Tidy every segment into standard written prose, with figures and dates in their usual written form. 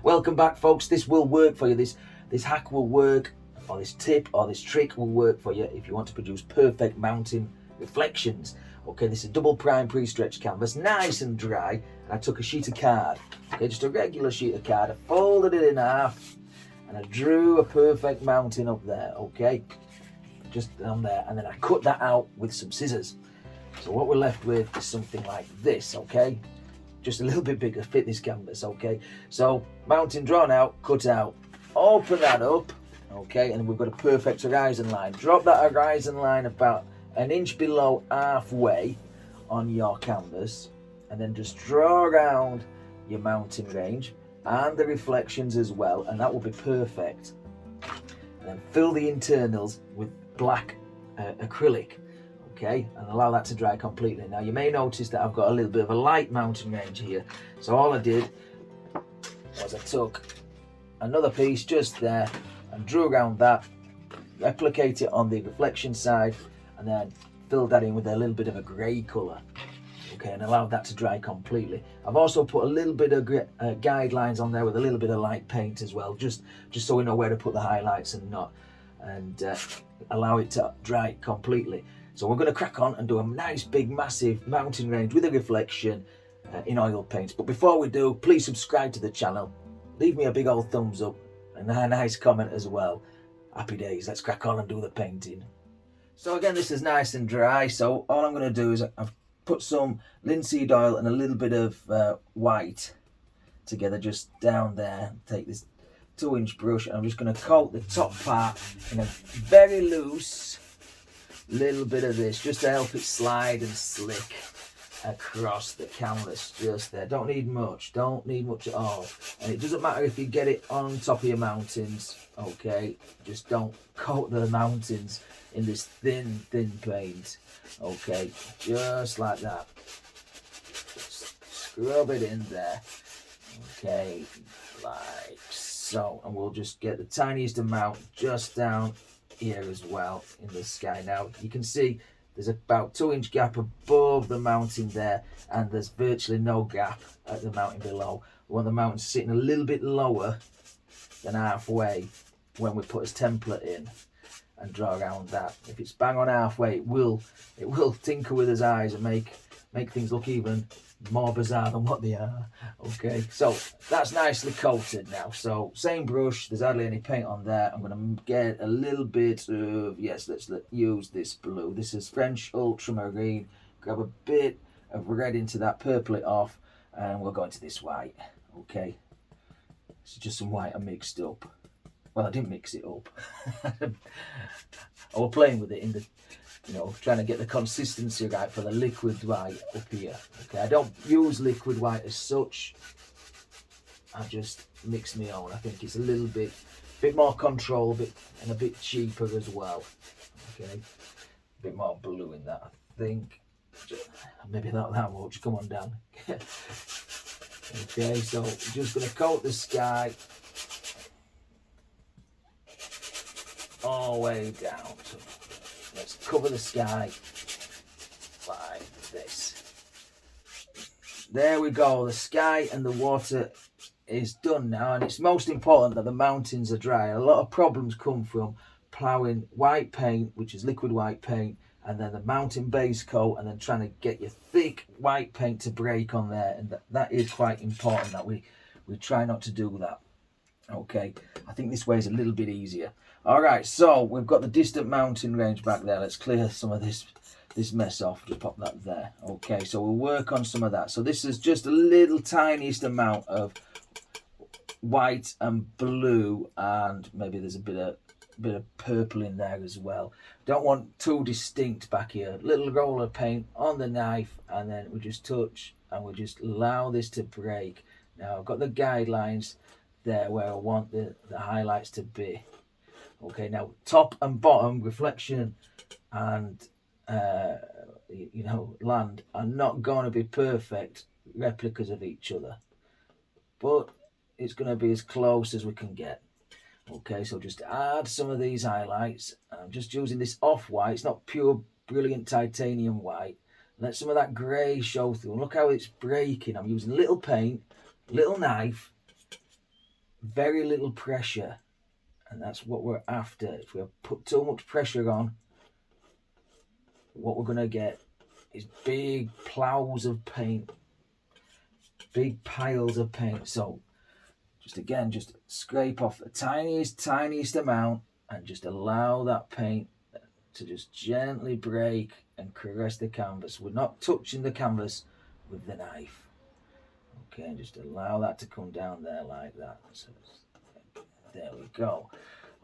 Welcome back, folks. This will work for you. This hack will work, or this tip or this trick will work for you if you want to produce perfect mountain reflections. Okay, this is a double prime pre-stretched canvas, nice and dry. I took a sheet of card, okay, just a regular sheet of card. I folded it in half and I drew a perfect mountain up there, okay, just on there, and then I cut that out with some scissors. So what we're left with is something like this, okay, just a little bit bigger, fit this canvas, okay. So mountain drawn out, cut out, open that up, okay, and we've got a perfect horizon line. Drop that horizon line about an inch below halfway on your canvas, and then just draw around your mountain range and the reflections as well, and that will be perfect. And then fill the internals with black acrylic, okay, and allow that to dry completely. Now you may notice that I've got a little bit of a light mountain range here, so all I did was I took another piece just there and drew around that, replicate it on the reflection side, and then filled that in with a little bit of a grey colour, okay, and allowed that to dry completely. I've also put a little bit of guidelines on there with a little bit of light paint as well, just so we know where to put the highlights and not, and allow it to dry completely. So we're going to crack on and do a nice big massive mountain range with a reflection in oil paints. But before we do, please subscribe to the channel, leave me a big old thumbs up and a nice comment as well. Happy days, let's crack on and do the painting. So again, this is nice and dry, so all I'm going to do is I've put some linseed oil and a little bit of white together just down there. Take this 2-inch brush and I'm just going to coat the top part in a very loose little bit of this, just to help it slide and slick across the canvas, just there. Don't need much at all, and it doesn't matter if you get it on top of your mountains, okay, just don't coat the mountains in this thin paint, okay, just like that. Just scrub it in there, okay, like so, and we'll just get the tiniest amount just down here as well in the sky. Now you can see there's about 2-inch gap above the mountain there, and there's virtually no gap at the mountain below. We want the mountain sitting a little bit lower than halfway when we put his template in and draw around that. If it's bang on halfway, it will tinker with his eyes and make things look even more bizarre than what they are. Okay, so that's nicely coated now. So same brush, there's hardly any paint on there. I'm going to get a little bit of, yes, let's use this blue. This is French ultramarine. Grab a bit of red into that, purple it off, and we'll go into this white. Okay, it's just some white I mixed up. Well, I didn't mix it up. I was playing with it in the, trying to get the consistency right for the liquid white up here. Okay, I don't use liquid white as such. I just mix my own. I think it's a little bit more control, and a bit cheaper as well. Okay, a bit more blue in that, I think. Maybe not that much. Come on down. Okay, so we're just going to coat the sky all the way down. So let's cover the sky like this. There we go. The sky and the water is done now, and it's most important that the mountains are dry. A lot of problems come from ploughing white paint, which is liquid white paint, and then the mountain base coat, and then trying to get your thick white paint to break on there, and that is quite important that we try not to do that. Okay, I think this way is a little bit easier. All right, so we've got the distant mountain range back there. Let's clear some of this mess off. Just pop that there. Okay, so we'll work on some of that. So this is just a little tiniest amount of white and blue, and maybe there's a bit of purple in there as well. Don't want too distinct back here. Little roll of paint on the knife, and then we just touch and we just allow this to break. Now I've got the guidelines there where I want the highlights to be. Okay, now top and bottom reflection and land are not going to be perfect replicas of each other, but it's going to be as close as we can get. Okay, so just add some of these highlights. I'm just using this off-white. It's not pure brilliant titanium white. Let some of that grey show through. And look how it's breaking. I'm using little paint, little knife, very little pressure, and that's what we're after. If we put too much pressure on, what we're going to get is big ploughs of paint, big piles of paint. So just again, just scrape off the tiniest amount and just allow that paint to just gently break and caress the canvas. We're not touching the canvas with the knife. Okay, and just allow that to come down there like that. So there we go.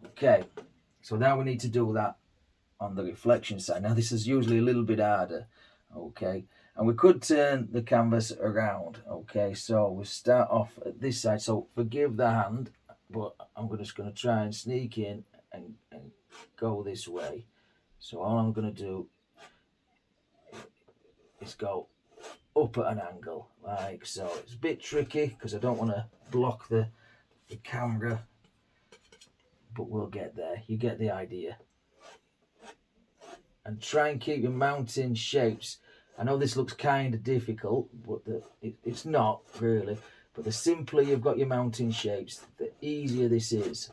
Okay, so now we need to do that on the reflection side. Now this is usually a little bit harder. Okay, and we could turn the canvas around. Okay, so we start off at this side. So forgive the hand, but I'm just going to try and sneak in and go this way. So all I'm going to do is go up at an angle like so. It's a bit tricky because I don't want to block the camera, but we'll get there. You get the idea. And try and keep your mountain shapes. I know this looks kind of difficult, but it's not really. But the simpler you've got your mountain shapes, the easier this is.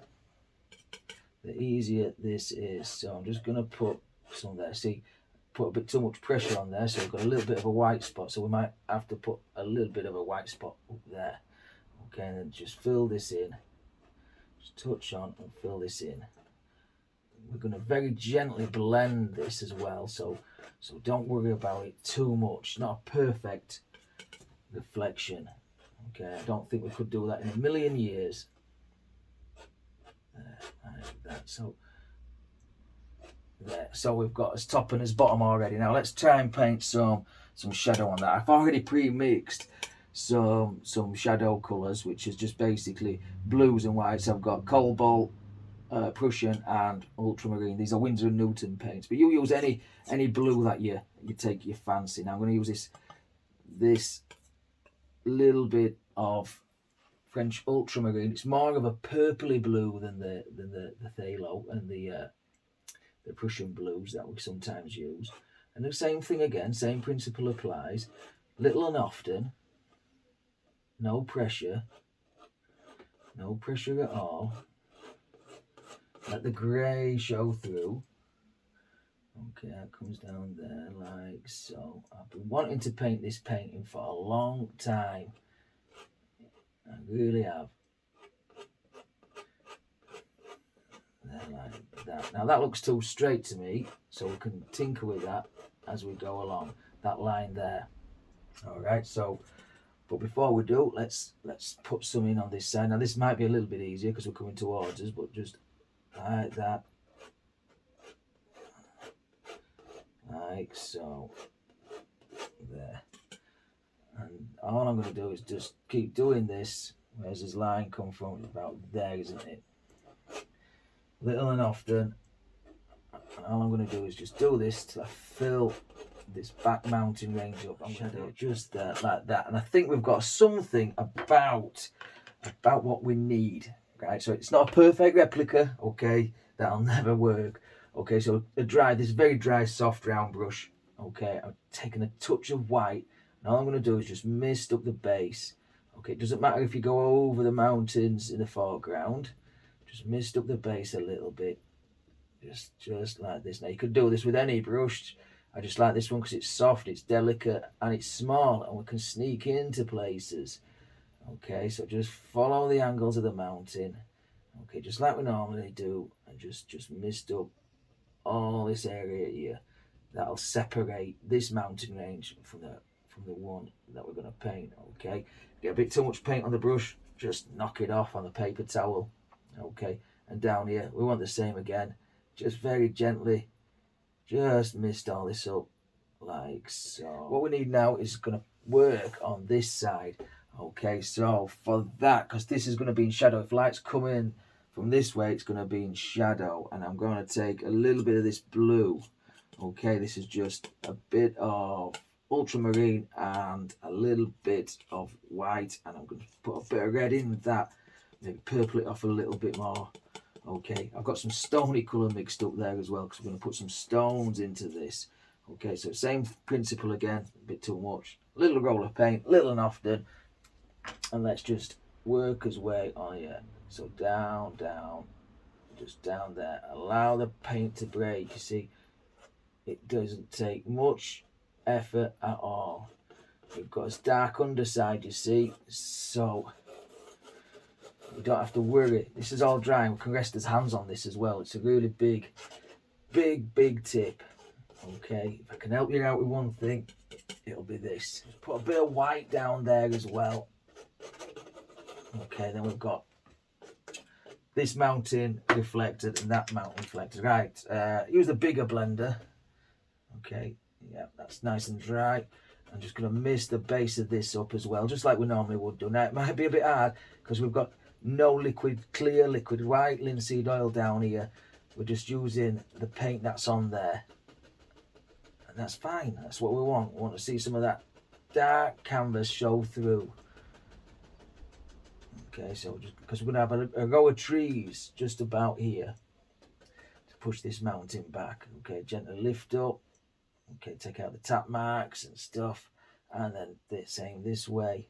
The easier this is. So I'm just going to put some there. See, put a bit too much pressure on there, so we've got a little bit of a white spot. So we might have to put a little bit of a white spot up there. Okay, and then just fill this in. Just touch on and fill this in. We're going to very gently blend this as well, so don't worry about it too much. Not a perfect reflection. Okay, I don't think we could do that in a million years. Like that. So there. So we've got as top and as bottom already. Now let's try and paint some shadow on that. I've already pre-mixed some shadow colours, which is just basically blues and whites. I've got cobalt, Prussian and ultramarine. These are Winsor & Newton paints, but you use any blue that you take your fancy. Now I'm going to use this little bit of French ultramarine. It's more of a purpley blue than the phthalo and the Prussian blues that we sometimes use. And the same thing again, same principle applies. Little and often, no pressure at all. Let the grey show through. Okay, that comes down there like so. I've been wanting to paint this painting for a long time. I really have. There like that. Now that looks too straight to me, so we can tinker with that as we go along. That line there. Alright, so but before we do, let's put some in on this side. Now this might be a little bit easier because we're coming towards us, but just like that, like so, there. And all I'm going to do is just keep doing this. Where's this line come from? It's about there, isn't it? Little and often. And all I'm going to do is just do this till I fill this back mountain range up. I'm going to do it just there, like that. And I think we've got something about what we need. Right, so it's not a perfect replica, okay, that'll never work. Okay, so this very dry, soft round brush. Okay, I'm taking a touch of white, and all I'm going to do is just mist up the base. Okay, it doesn't matter if you go over the mountains in the foreground, just mist up the base a little bit, just like this. Now you could do this with any brush. I just like this one because it's soft, it's delicate, and it's small, and we can sneak into places. Okay, so just follow the angles of the mountain. Okay, just like we normally do, and just mist up all this area here. That'll separate this mountain range from the one that we're going to paint. Okay, get a bit too much paint on the brush, just knock it off on the paper towel. Okay, and down here we want the same again. Just very gently, just mist all this up like so. What we need now is going to work on this side. Okay, so for that, because this is going to be in shadow, if light's coming from this way, it's going to be in shadow. And I'm going to take a little bit of this blue. Okay, this is just a bit of ultramarine and a little bit of white. And I'm going to put a bit of red in with that. Maybe purple it off a little bit more. Okay, I've got some stony colour mixed up there as well, because we're going to put some stones into this. Okay, so same principle again, a bit too much. Little roll of paint, little and often. And let's just work his way on here. So down, down, just down there. Allow the paint to break. You see, it doesn't take much effort at all. We've got this dark underside, you see, so we don't have to worry. This is all dry. We can rest his hands on this as well. It's a really big tip. Okay, if I can help you out with one thing, it'll be this. Just put a bit of white down there as well. Okay, then we've got this mountain reflected and that mountain reflected. Right, use the bigger blender. Okay, yeah, that's nice and dry. I'm just going to mist the base of this up as well, just like we normally would do. Now, it might be a bit hard because we've got no liquid, clear liquid white linseed oil down here. We're just using the paint that's on there. And that's fine. That's what we want. We want to see some of that dark canvas show through. Okay, so just because we're going to have a row of trees just about here to push this mountain back. Okay, gently lift up. Okay, take out the tap marks and stuff, and then same this way.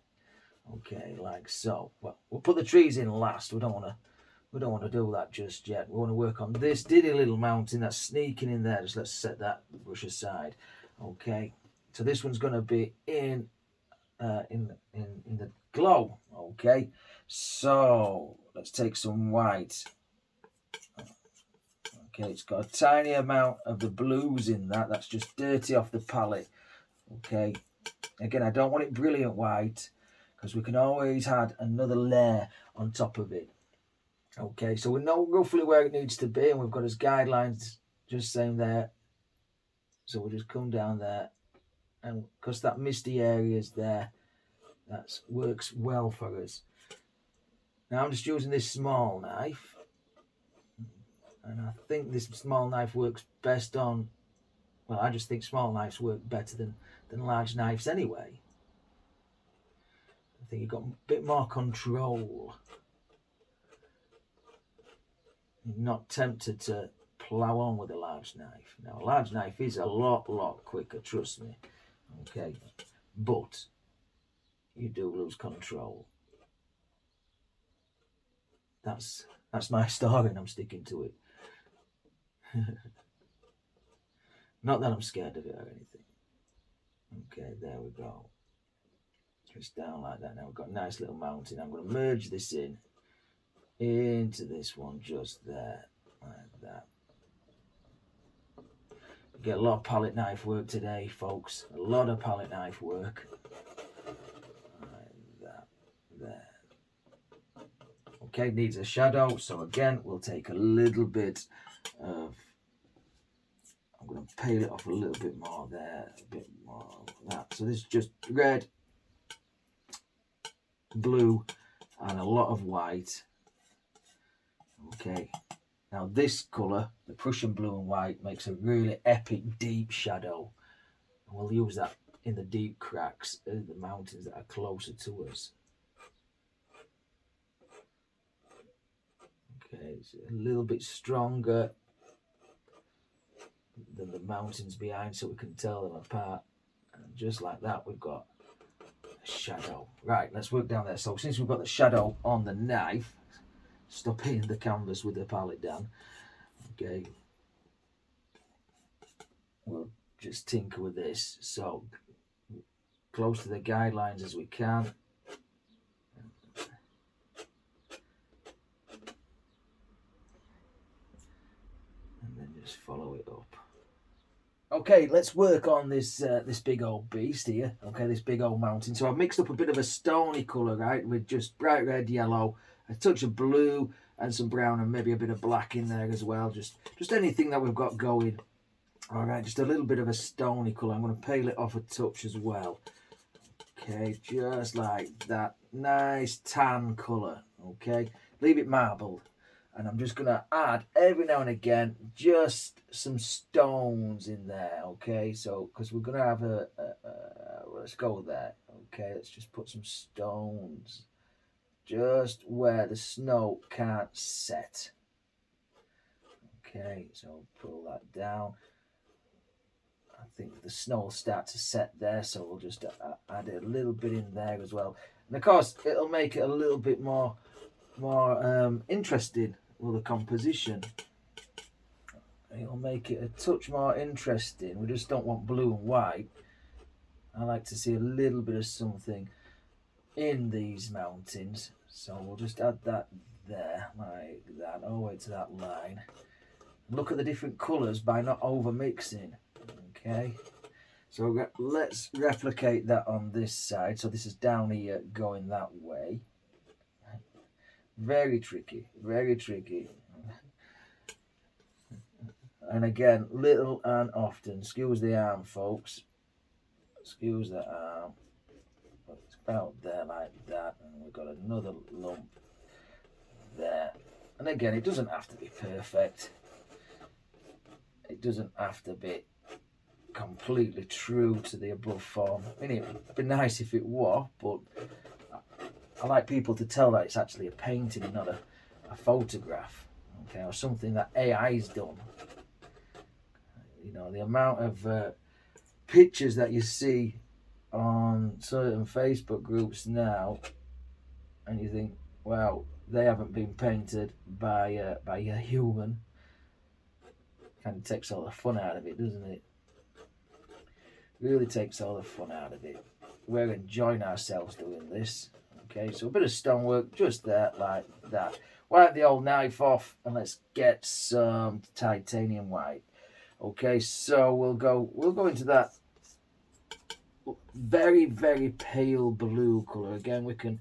Okay, like so. Well, we'll put the trees in last. We don't want to do that just yet. We want to work on this diddy little mountain that's sneaking in there. Just let's set that brush aside. Okay, so this one's going to be in the glow. Okay, so let's take some white. Okay, it's got a tiny amount of the blues in that. That's just dirty off the palette. Okay, again, I don't want it brilliant white because we can always add another layer on top of it. Okay, so we know roughly where it needs to be, and we've got his guidelines just saying there. So we'll just come down there, and because that misty area is there, that works well for us. Now I'm just using this small knife. And I think this small knife works best on, well, I just think small knives work better than large knives anyway. I think you've got a bit more control. You're not tempted to plow on with a large knife. Now, a large knife is a lot quicker, trust me. Okay, but you do lose control. That's my story, and I'm sticking to it. Not that I'm scared of it or anything. Okay, there we go. Just down like that. Now we've got a nice little mountain. I'm going to merge this into this one just there, like that. Get a lot of palette knife work today, folks. A lot of palette knife work. Like that, there. Okay, needs a shadow. So again, we'll take a little bit of, I'm going to pale it off a little bit more there, a bit more of that. So this is just red, blue, and a lot of white. Okay, now this colour, the Prussian blue and white, makes a really epic deep shadow. And we'll use that in the deep cracks of the mountains that are closer to us. Okay, it's a little bit stronger than the mountains behind, so we can tell them apart. And just like that, we've got a shadow. Right, let's work down there. So since we've got the shadow on the knife, stop hitting the canvas with the palette down. Okay, we'll just tinker with this. So close to the guidelines as we can. And then just follow it up. Okay, let's work on this this big old beast here. Okay, this big old mountain. So I've mixed up a bit of a stony colour, right, with just bright red, yellow, a touch of blue, and some brown, and maybe a bit of black in there as well. Just anything that we've got going. All right, just a little bit of a stony colour. I'm going to pale it off a touch as well. Okay, just like that. Nice tan colour. Okay, leave it marbled. And I'm just going to add every now and again just some stones in there, okay? So, because we're going to have let's go there, okay? Let's just put some stones just where the snow can't set. Okay, so pull that down. I think the snow will start to set there, so we'll just add a little bit in there as well. And of course, it'll make it a little bit more more interesting with the composition. It'll make it a touch more interesting. We just don't want blue and white. I like to see a little bit of something in these mountains. So we'll just add that there, like that, all the way to that line. Look at the different colours by not over mixing. Okay, so let's replicate that on this side. So this is down here going that way. Very tricky, very tricky. And again, little and often. Excuse the arm, folks. Excuse the arm. But it's about there like that. And we've got another lump there. And again, it doesn't have to be perfect. It doesn't have to be completely true to the above form. I mean, it'd be nice if it were, but I like people to tell that it's actually a painting and not a photograph, okay, or something that AI's done. You know, the amount of pictures that you see on certain Facebook groups now, and you think, wow, they haven't been painted by a human. Kind of takes all the fun out of it, doesn't it? Really takes all the fun out of it. We're enjoying ourselves doing this. Okay, so a bit of stonework just there, like that. Wipe the old knife off and let's get some titanium white. Okay, so we'll go into that very, very pale blue colour. Again, we can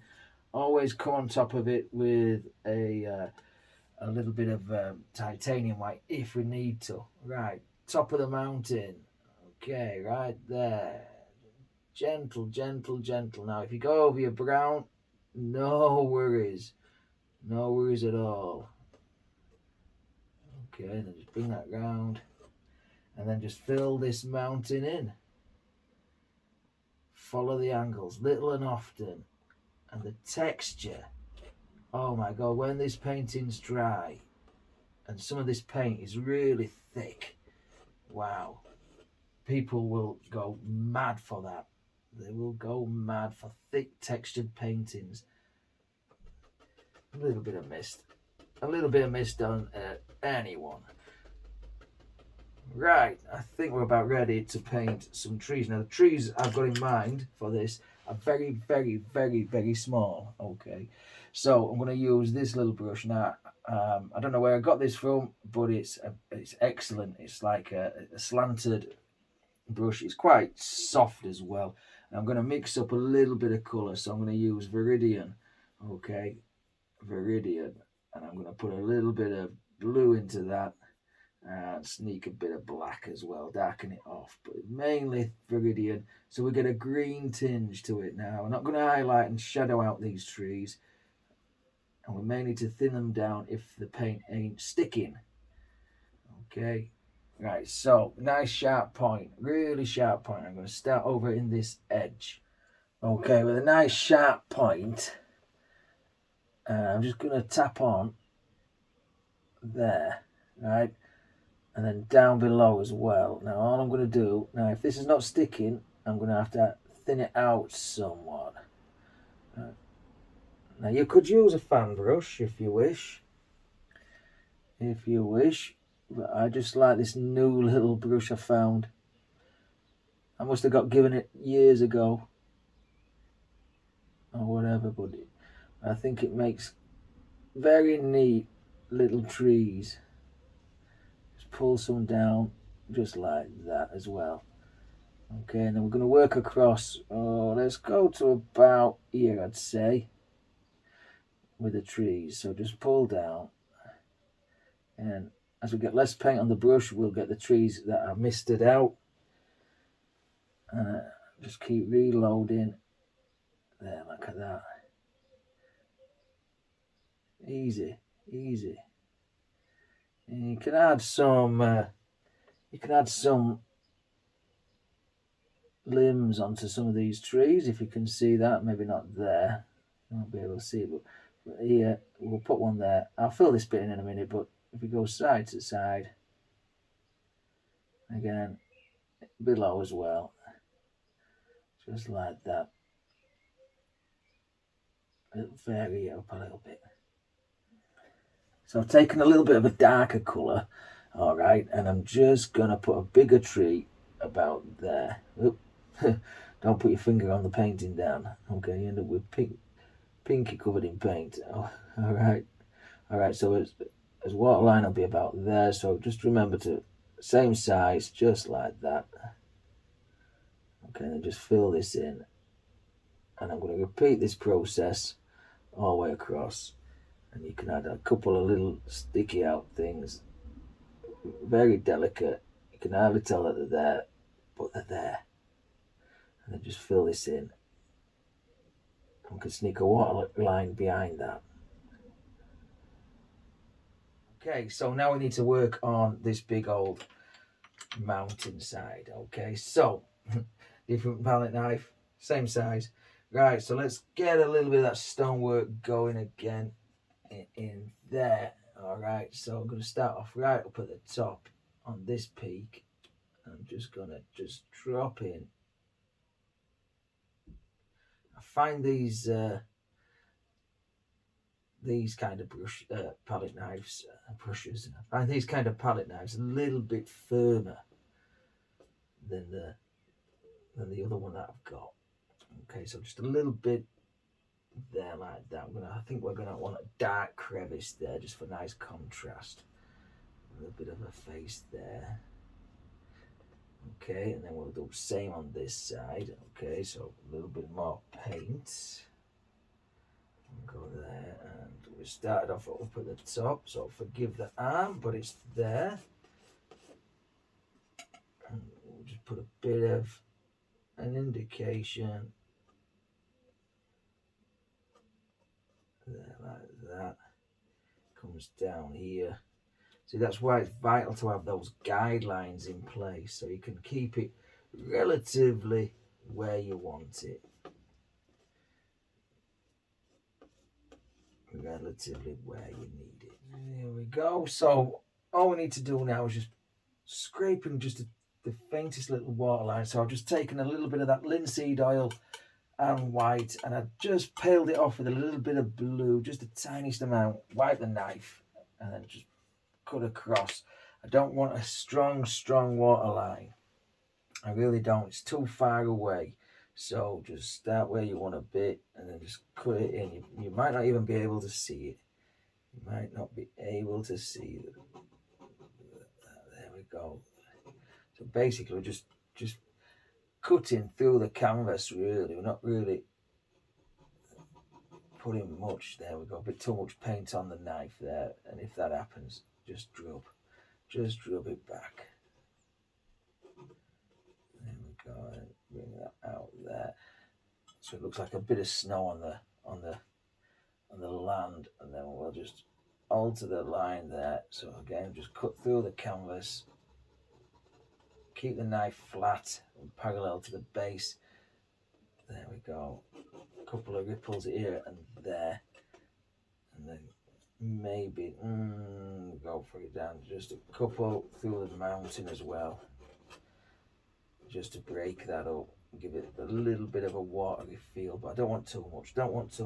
always come on top of it with a little bit of titanium white if we need to. Right, top of the mountain. Okay, right there. Gentle, gentle, gentle. Now, if you go over your brown, no worries. No worries at all. Okay, then just bring that round. And then just fill this mountain in. Follow the angles, little and often. And the texture. Oh my God, when this painting's dry, and some of this paint is really thick, wow. People will go mad for that. They will go mad for thick textured paintings. A little bit of mist. A little bit of mist on anyone. Right, I think we're about ready to paint some trees. Now the trees I've got in mind for this are very, very, very, very small. Okay, so I'm going to use this little brush. Now, I don't know where I got this from, but it's excellent. It's like a slanted brush. It's quite soft as well. And I'm going to mix up a little bit of colour. So I'm going to use Viridian. Okay, Viridian. And I'm going to put a little bit of blue into that. And sneak a bit of black as well, darken it off, but mainly Viridian, so we get a green tinge to it. Now we're not going to highlight and shadow out these trees, and we may need to thin them down if the paint ain't sticking. Okay, right, so nice sharp point, really sharp point. I'm going to start over in this edge. Okay, with a nice sharp point, I'm just going to tap on there, right, and then down below as well. Now all I'm going to do, now if this is not sticking, I'm going to have to thin it out somewhat. Now you could use a fan brush if you wish. But I just like this new little brush I found. I must have got given it years ago or whatever, but I think it makes very neat little trees. Pull some down just like that as well. Okay, and then we're going to work across. Let's go to about here, I'd say, with the trees. So just pull down, and as we get less paint on the brush, we'll get the trees that are misted out. Just keep reloading there, look at that. Easy, easy. And you can add some limbs onto some of these trees if you can see that. Maybe not there, you won't be able to see it, but here we'll put one there. I'll fill this bit in a minute, but if we go side to side, again below as well, just like that. It'll vary it up a little bit. So I've taken a little bit of a darker colour, all right, and I'm just going to put a bigger tree about there. Oop. Don't put your finger on the painting down. Okay, you end up with pinky covered in paint. Oh, all right. So as waterline will be about there. So just remember to same size, just like that. Okay, then just fill this in, and I'm going to repeat this process all the way across. And you can add a couple of little sticky out things, very delicate. You can hardly tell that they're there, but they're there. And then just fill this in. We can sneak a water line behind that. Okay, so now we need to work on this big old mountainside. Okay, so different palette knife, same size. Right, so let's get a little bit of that stonework going again in there. All right, so I'm going to start off right up at the top on this peak. I'm just going to drop in. I find these kind of palette knives, brushes. I find these kind of palette knives a little bit firmer than the other one that I've got. Okay, so just a little bit there like that. I think we're gonna want a dark crevice there just for nice contrast. A little bit of a face there. Okay, and then we'll do the same on this side. Okay, so a little bit more paint. Go there, and we started off up at the top, so forgive the arm, but it's there. And we'll just put a bit of an indication there, like that. Comes down here. See, that's why it's vital to have those guidelines in place so you can keep it relatively where you want it. Relatively where you need it. There we go. So all we need to do now is just scraping just the faintest little waterline. So I've just taken a little bit of that linseed oil and white, and I've just paled it off with a little bit of blue, just the tiniest amount. Wipe the knife and then just cut across. I don't want a strong waterline. I really don't. It's too far away. So just start where you want a bit and then just cut it in. You might not even be able to see it. You might not be able to see it. There we go. So basically just cutting through the canvas really. We're not really putting much. There we go. A bit too much paint on the knife there. And if that happens, just drub it back. There we go, and bring that out there. So it looks like a bit of snow on the land, and then we'll just alter the line there. So again, just cut through the canvas. Keep the knife flat and parallel to the base. There we go. A couple of ripples here and there, and then maybe go for it down. Just a couple through the mountain as well, just to break that up. Give it a little bit of a watery feel, but I don't want too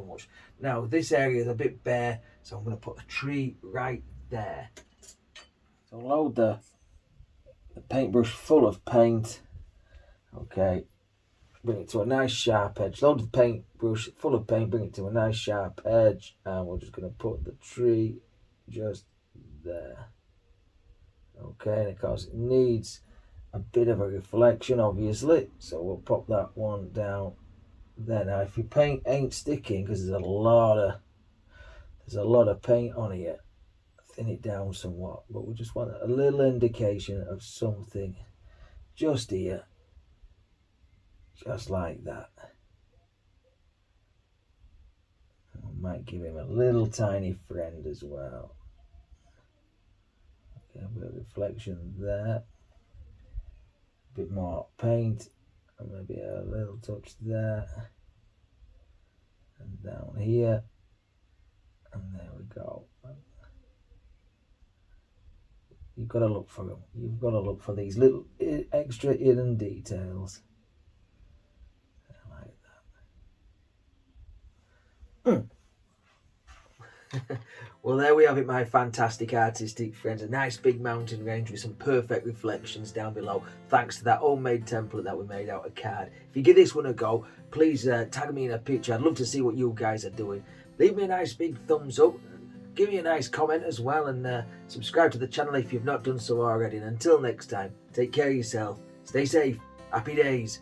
much. Now this area is a bit bare, so I'm going to put a tree right there. So load the paintbrush full of paint. Okay, bring it to a nice sharp edge. Load the paintbrush full of paint, bring it to a nice sharp edge, and we're just going to put the tree just there. Okay, because it needs a bit of a reflection, obviously, so we'll pop that one down there. Now if your paint ain't sticking, because there's a lot of paint on here, thin it down somewhat, but we just want a little indication of something just here, just like that. We might give him a little tiny friend as well. Okay, a bit of reflection there. A bit more paint, and maybe a little touch there, and down here, and there we go. You've got to look for them. You've got to look for these little extra hidden details, like that. Well, there we have it, my fantastic artistic friends. A nice big mountain range with some perfect reflections down below, thanks to that homemade template that we made out of card. If you give this one a go, please tag me in a picture. I'd love to see what you guys are doing. Leave me a nice big thumbs up. Give me a nice comment as well, and subscribe to the channel if you've not done so already. And until next time, take care of yourself. Stay safe. Happy days.